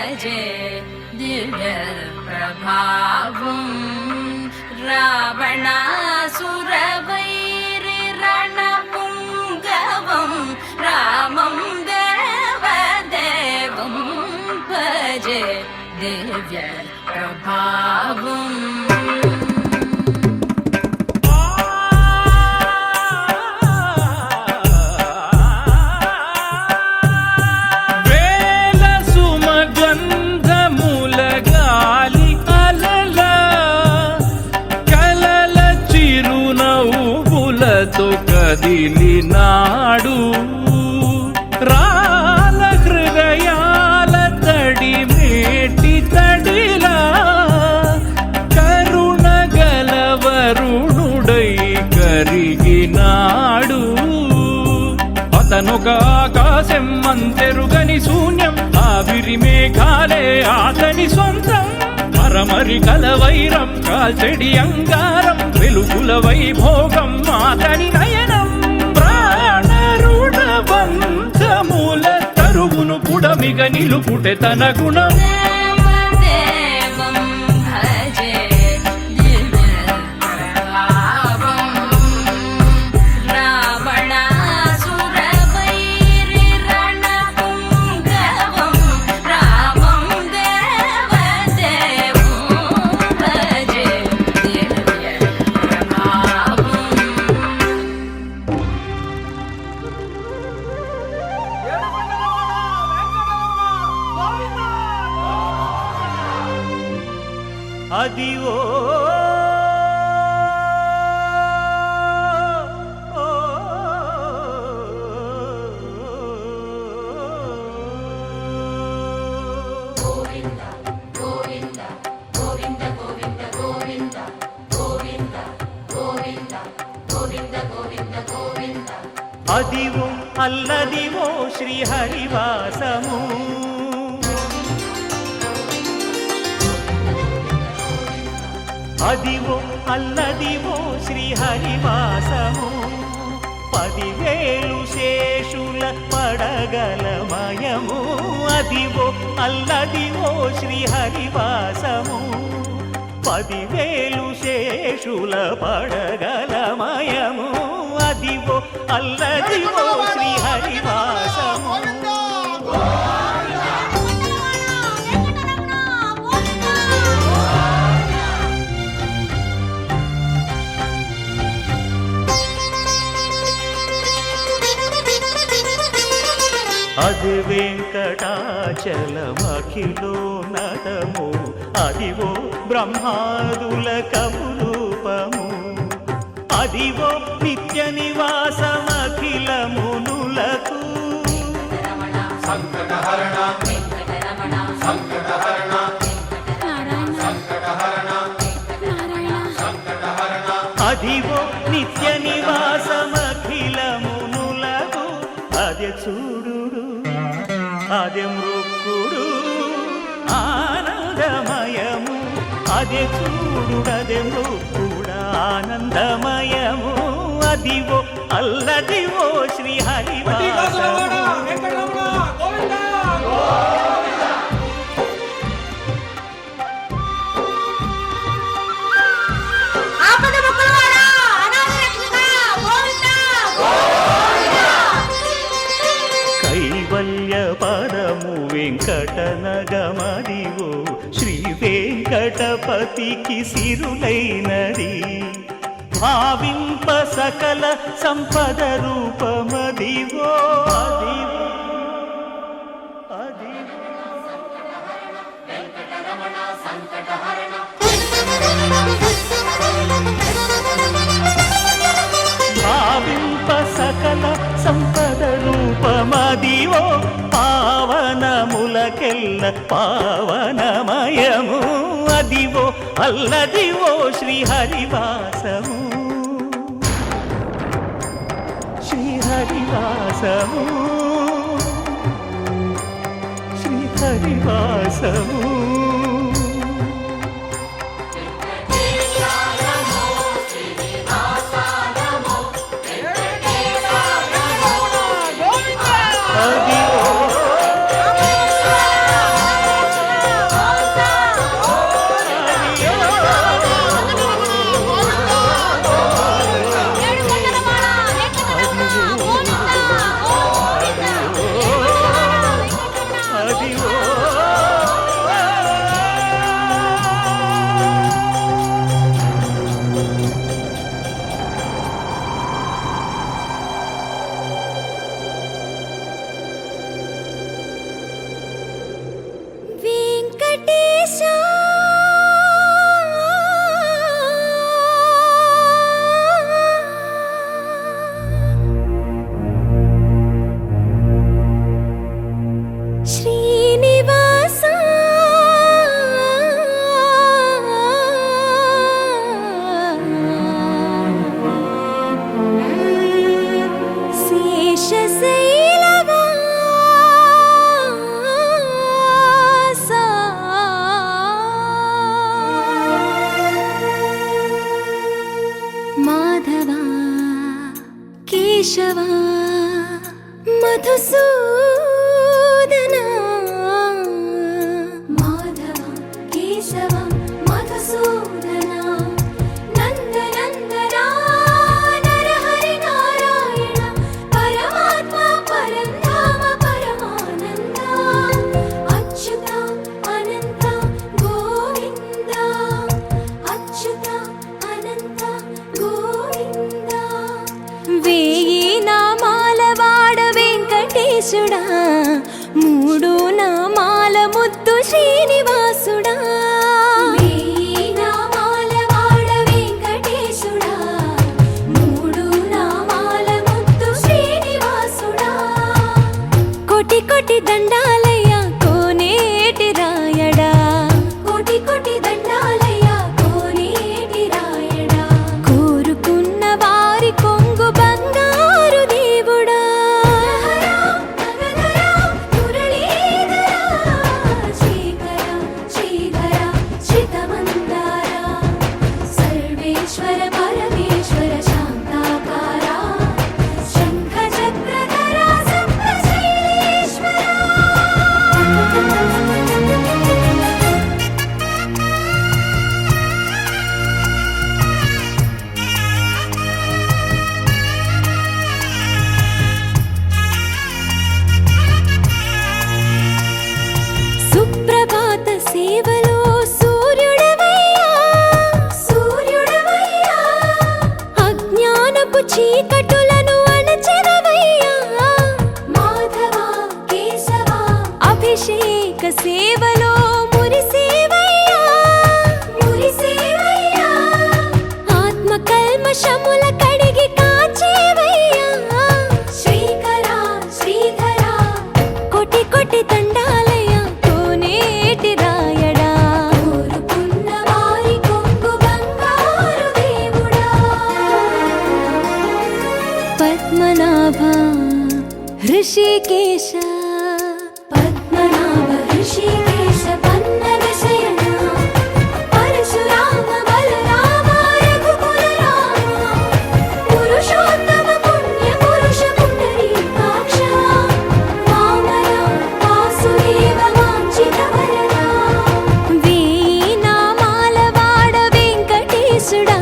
భజే దివ్య ప్రభావం రావణాసురవైరి రణపుంగవం రామం దేవదేవం భజే దివ్య ప్రభావం కదిలినాడు రాల హృదయాల తడి మేటి తడిలా కరుణ గలవరుణుడై కరిగినాడు అతనొక ఆకాశం అంతెరుగని శూన్యం ఆవిరి మేఘాలే అతని సొంతం మరమరి కలవైరం కాల్చెడి అంగారం వెలుగుల వైభోగం అతని నయనం ప్రాణరుణ బంధముల తరువును పుడమిగ నిలుపుటె తన గుణం అదివో అదివో అల్లదివో శ్రీహరివాసము అదివో అల్లదివో శ్రీహరివాసము 10,000 శేషుల పడగలమయము అదివో అల్లదివో శ్రీహరివాసము 10,000 శేషుల పడగలమయము అదివో అల్లదివో శ్రీహరివాసము అది వెంకటాచలమఖిలోన్నతము అదివో బ్రహ్మాదుల కపురూపము అదివో నిత్య నివాసమఖిలమునులకు సంకటహరణ సంకటహరణ సంకటహరణ అదివో నిత్య నివాసమఖిలమునులకు అదే చూడు అదే మృక్కుడు ఆనందమయము అదే చూడు అదే మృక్కుడు ఆనందమయము అదివో అల్లదివో శ్రీహరివాసము పరము వెంకటనగమదివో శ్రీ వెంకటపతికి సిరులైనది భావింప సకల సంపద రూపమదివో భావింప సకల సంపద రూపమదివో పావనములకెల్ల పావనమయము అదివో అల్లదివో శ్రీహరివాసము శ్రీహరివాసము శ్రీహరివాసము మధుసూదన మాధవ కేశవ మధుసూదన నందనందన నరహరి నారాయణ పరమాత్మ పరంధామ పరమానంద అచ్యుత అనంత గోవింద అచ్యుత అనంత గోవింద వేయి నామాల వాడ వెంకటేశుడా మూడు నామాల ముద్దు శ్రీనివాసుడా వేయి నామాల వాడ వెంకటేశుడా మూడు నామాల ముద్దు శ్రీనివాసుడా కోటి కోటి దండాలయ్య కోనేటి రాయడా కోటి కోటి దండాలయ్య కోనేటి రాయడా కోరుకున్న వారి కొంగు బంగారు దేవుడా శ్రీకర శ్రీధర శ్రితమందార సర్వేశ్వర పరమేశ్వర శాంతాకార శంఖ చక్రధర సప్తశైలేశ్వర సుప్రభాత సేవలో సూర్యుడవయ్యా సూర్యుడవయ్యా అజ్ఞానపు చీకటులను అణచెదవయ్యా మాధవ కేశవ అభిషేక సేవలో మురిసేవయ్యా మురిసేవయ్యా ఆత్మ కల్మషముల కడిగి కాచేవయ్యా శ్రీకర శ్రీధర కోటి కోటి దండాలయ్య కోనేటి రాయడా కోరుకున్న వారి కొంగు బంగారు దేవుడా పద్మనాభ హృషికేశ పద్మనాభ హృషికేశ పన్నగ శయన పరశురామ బలరామ రఘుకుల రామ పురుషోత్తమ పుణ్య పురుష పుండరీకాక్ష వామన వాసుదేవ వాంఛిత వరద వేయి నామాల వాడ వెంకటేశుడా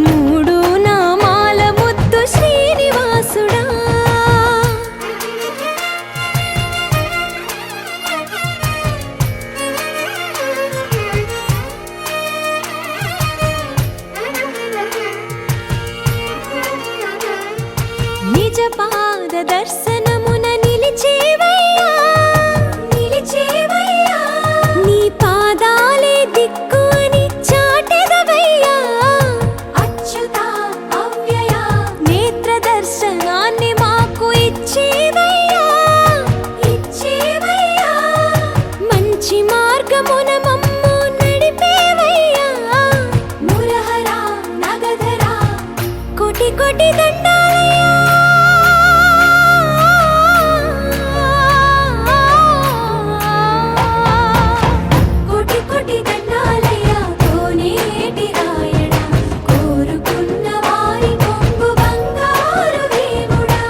మూడు నామాల ముద్దు శ్రీనివాసుడా నిజ పాద దర్శనమున నిలిచేవయ్యా నిలిచేవయ్యా నీ పాదాలే దిక్కు అని చాటెదవయ్యా అచ్యుత అవ్యయ నేత్ర దర్శనాన్ని మాకు ఇచ్చేవయ్యా ఇచ్చేవయ్యా మంచి మార్గమున మమ్ము నడిపేవయ్యా మురహర నగధర కోటి కోటి దండాలయ్యా కోటి కోటి దండాలయ్య కోనేటి రాయడా కోరుకున్న వారి కొంగు బంగారు దేవుడా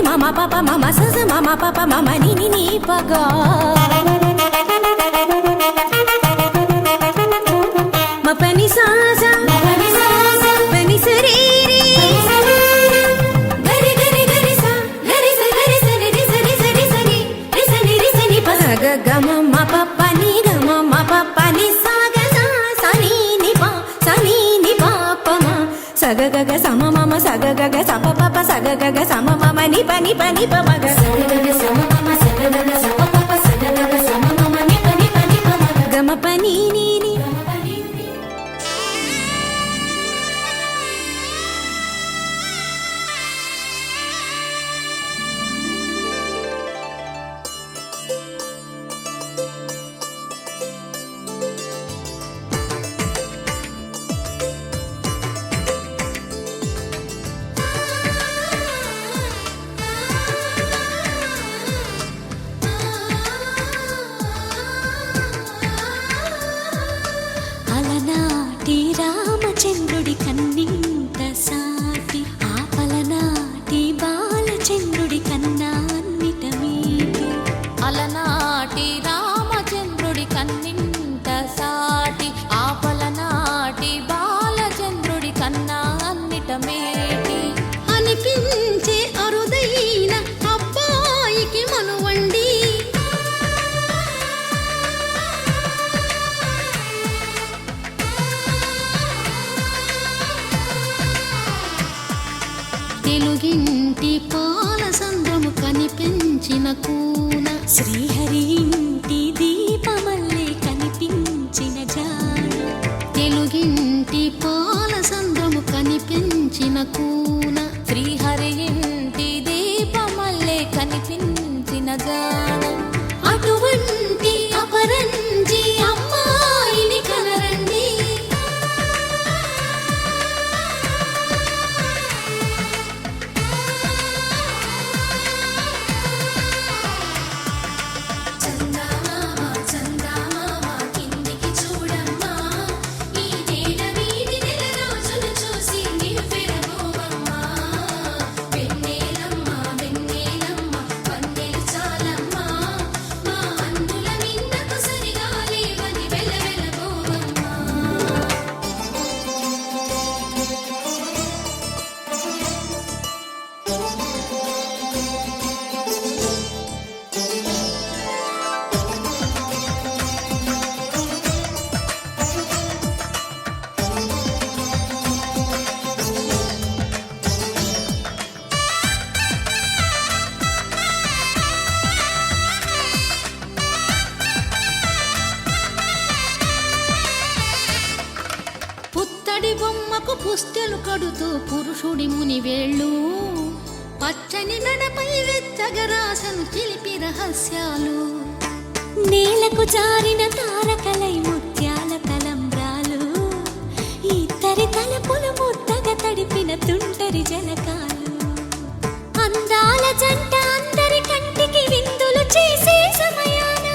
మమ పప మమ సజ మమ పప మమ ని ని ని పగా మపని సాజ పని సరి రి గరి గరి గరి సా గరి స గరి స రి స రి స రి స ని రి స ని రి స ని ప గ గ మ మ ప ప ని గ మ మ ప ప ని సా గ సా స ని ని ప స ని ని ప ప మ స గ గ గ స మ మ మ స గ గ గ స ప ప ప స గ గ గ స మ మ మ ని ప ని ప ని ప మ గ స గ గ గ స మ మ మ స గ గ గ స ప ప ప స గ గ గ స మ మ మ ని ప ని ప ని ప మ గ మ ప ని ని ని అలనాటి రామచంద్రుడి కన్నింత సాటి ఆపలనాటి బాలచంద్రుడి కన్నా అన్నిట మీటి అలనాటి రామచంద్రుడి కన్నింత సాటి ఆపలనాటి బాలచంద్రుడి కన్నా అన్నిట మేటి అనిపించే అరుదైన అబ్బాయికి మనువండి తెలుగింటి పాల సంద్రము కనిపించిన కూన శ్రీహరి ఇంటి దీపమల్లే కనిపించిన జాడ తెలుగింటి పాల సంద్రము కనిపించిన కూన శ్రీహరి ఇంటి దీపమల్లే కనిపించిన జాడ అటువంటి అపరంజి అమ్మాయిని కనరండి చందమామ చందమామ కిందికి చూడమ్మా ఈ నేల వీధి నెల రోజులు చూసి నివ్వెరబోవమ్మా వెన్నెలమ్మ వెన్నెలమ్మ వన్నెలు చాలమ్మా మా అందుల మిన్నకు సరిగా లేవని వెలవెలబోవమ్మా పుత్తడి బొమ్మకు పుస్తెలు కడుతూ పురుషుడి ముని వేళ్ళు పచ్చని మెడపై వెచ్చగరాసను చిలిపి రహస్యాలు నేలకు జారిన తారకలై ముత్యాల తలంబ్రాలు ఇద్దరి తలపులు ముద్దగా తడిపిన తుంటరి జలకాలు అందాల జంట అందరి కంటికి విందులు చేసే సమయాన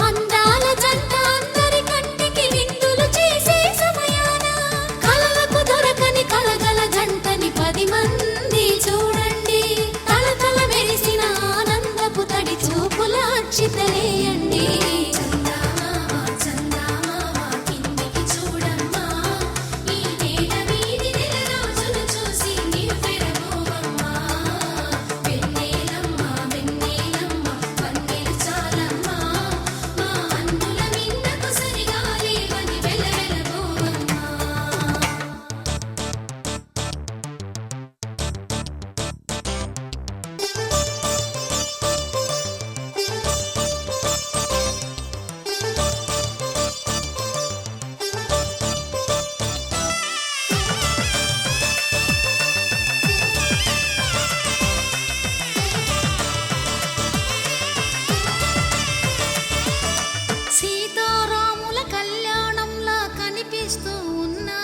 అందాల జంట అందరి కంటికి విందులు చేసే సమయాన కలలకు దొరకని కలగల జంటని 10 మంది చూడండి తలతల మెరిసిన ఆనందపు తడి చూపుల అక్షితలేయండి చందమామ చందమామ కిందికి చూడమ్మా ఈ నేల వీధి నెల రోజులు చూసి నివ్వెరబోవమ్మా వెన్నెలమ్మ వెన్నెలమ్మ వన్నెలు చాలమ్మా మా అందుల మిన్నకు సరిగా లేవని వెలవెలబోవమ్మా సీతారాముల కళ్యాణంలా కనిపిస్తూ ఉన్నా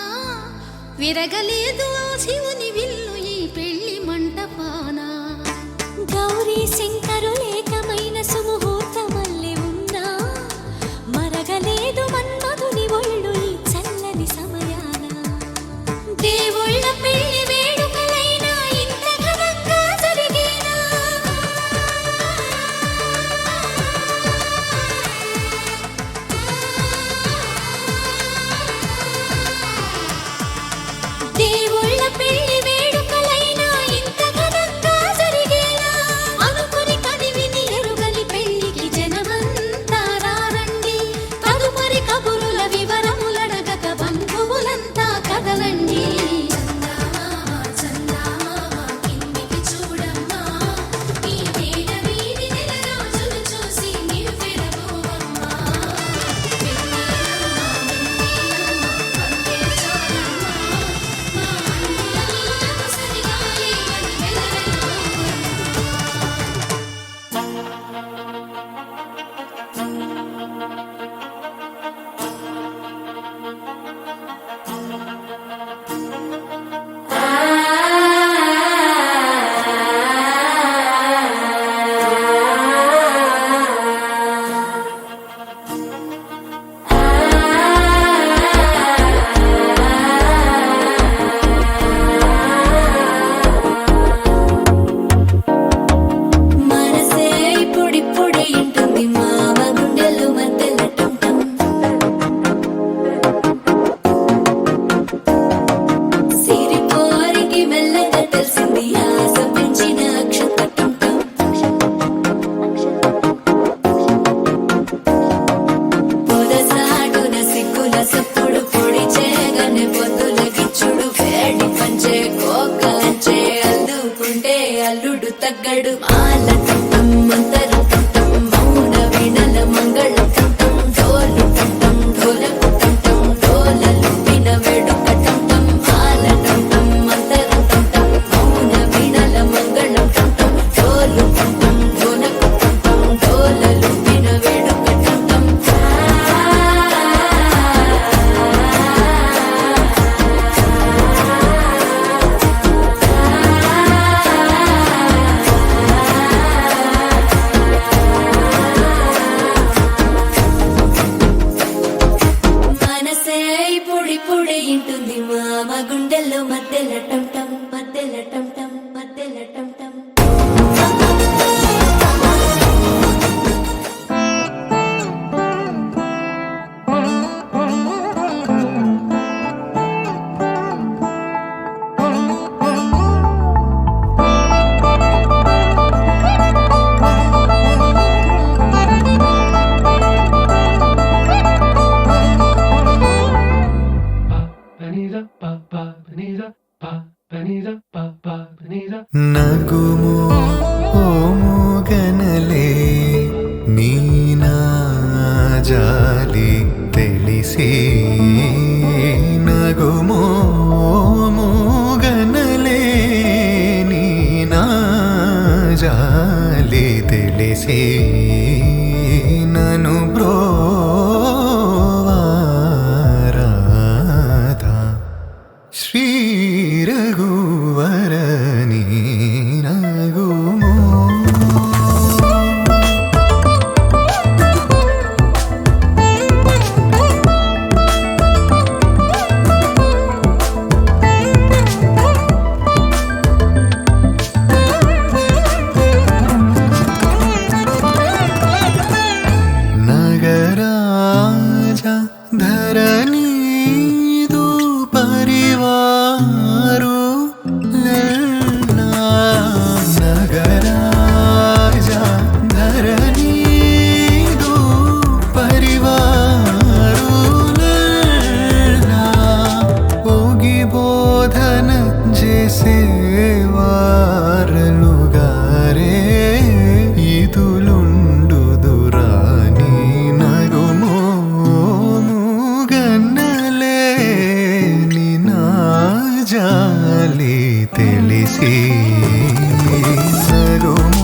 విరగలేదు ఆ శివుని విల్లు ఈ పెళ్లి మంటపాన గౌరీ శంకరులేకమైన సుముహూర్తమల్లె ఉన్నా తగ్గడు మాల టం మంతరు టం మౌన వీణల మంగళ టం డోలు టం డోలకు టం డోలలు విన వేడుక టం మాల టం మంతరు టం మౌన వీణల మంగళ టం డోలు టం డోలకు టం డోలలు విన వేడుక టం మనసే పొడి పొడి ఇంటుంది మామ గుండెల్లో మధ్యల టం టం మధ్యల టం టం మధ్యల టం టం నగుము ఓముగనలే నీనా జాలి తెలిసి నగుము ఓముగనలే నీనా జాలి తెలిసి నను బ్రోవారాధా శ్రీ రఘువరని నగుమో నగరాజ ధరణీదు పరివారు లల్లా నగరాజ ధరణీదు పరివారు లల్లా ఓగి బోధన చేసేవారలుగారే ఇదులుండుదురాని నగుమో గన్నలే నినా జాలి తెలిసి నగుమో